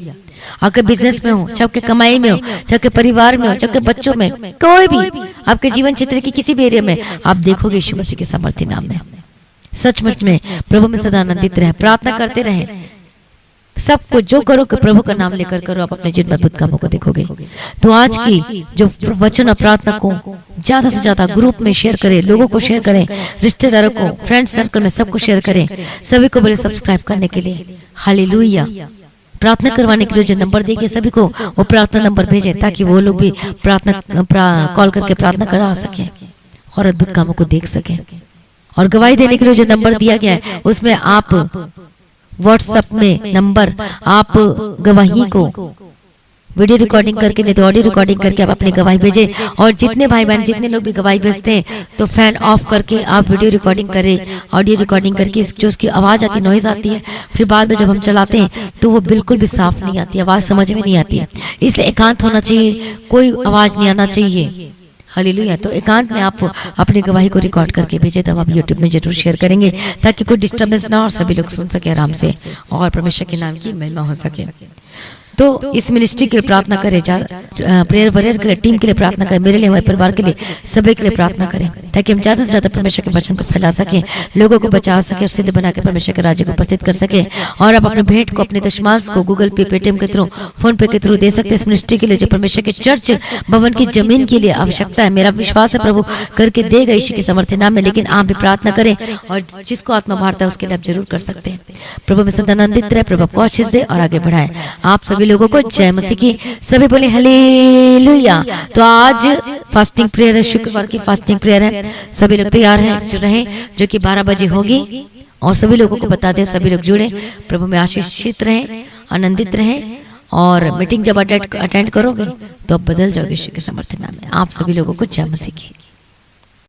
आपके बिजनेस में हो, चाहे आपके कमाई में हो, चाहे आपके परिवार में हो, चाहे आपके बच्चों में, कोई भी आपके जीवन क्षेत्र की किसी भी एरिया में आप देखोगे यीशु मसीह के सामर्थ्य नाम में। सचमुच में प्रभु में सदा आनंदित रहे, प्रार्थना करते रहे। सब कुछ जो करो कि प्रभु का नाम लेकर करो, आप अपने जीवन में अद्भुत कामों को देखोगे। तो आज की जो वचन और प्रार्थना को ज्यादा से ज्यादा ग्रुप में शेयर करें, लोगों को शेयर करें, रिश्तेदारों को, फ्रेंड सर्कल में सबको शेयर करें। सभी को बोले सब्सक्राइब करने के लिए। हालेलुया। प्रार्थना करवाने के लिए जो नंबर देंगे सभी को वो प्रार्थना नंबर भेजें, ताकि वो लोग भी प्रार्थना कॉल करके प्रार्थना करा सके और अद्भुत कामों को देख सके। और गवाही देने के लिए जो नंबर दिया गया है उसमें आप व्हाट्सएप में नंबर, आप गवाही को वीडियो रिकॉर्डिंग करके, नहीं तो ऑडियो रिकॉर्डिंग करके आप अपनी गवाही भेजें। और जितने भाई बहन, जितने लोग भी गवाही भेजते हैं तो फैन ऑफ करके आप वीडियो रिकॉर्डिंग करें, ऑडियो रिकॉर्डिंग करके जो उसकी आवाज आती, नॉइज आती है, फिर बाद में जब हम चलाते हैं तो वो बिल्कुल भी साफ नहीं आती, आवाज समझ में नहीं आती है। इसलिए एकांत होना चाहिए, कोई आवाज नहीं आना चाहिए। हालेलुया। तो एकांत में आप अपनी गवाही को रिकॉर्ड करके भेजें, तब आप यूट्यूब में जरूर शेयर करेंगे ताकि कोई डिस्टर्बेंस ना और सभी लोग सुन सके आराम से और परमेश्वर के नाम की महिमा हो सके। तो इस मिनिस्ट्री के लिए प्रार्थना करें, प्रेयर वॉरियर के लिए, टीम के लिए प्रार्थना करें, मेरे लिए, हमारे परिवार के लिए, सभी के लिए प्रार्थना करें, ताकि हम ज्यादा से ज्यादा परमेश्वर के वचन को फैला सकें, लोगों को बचा सके और सिद्ध बना के परमेश्वर के राज्य को उपस्थित कर सके। और आप अपने भेंट को, अपने दशमांश को गूगल पे, पेटीएम के थ्रू, फोन पे के थ्रू दे सकते हैं इस मिनिस्ट्री के लिए, जो परमेश्वर के चर्च भवन की जमीन के लिए आवश्यकता है। मेरा विश्वास है प्रभु करके देगा यीशु के सामर्थ्य नाम में। लेकिन आप भी प्रार्थना करें और जिसको आत्मा भारता है उसके लिए आप जरूर कर सकते हैं। प्रभु में सदा आनंदित रहे, प्रभु आपको आशीष दे और आगे बढ़ाए। आप सभी लोगों को जय मसीह की। सभी बोले हालेलुया। तो आज फास्टिंग प्रेयर है, शुक्रवार की फास्टिंग प्रेयर है। सभी लोग तैयार हैं जो रहे, जो कि 12 बजे होगी। और सभी लोगों को बता दें, सभी लोग जुड़े, प्रभु में आशीषित रहें, आनंदित रहें। और मीटिंग जब अटेंड करोगे तो अब बदल जाओगे यीशु के सामर्थ्य नाम में। आप सभी लोगों को जय मसीह की।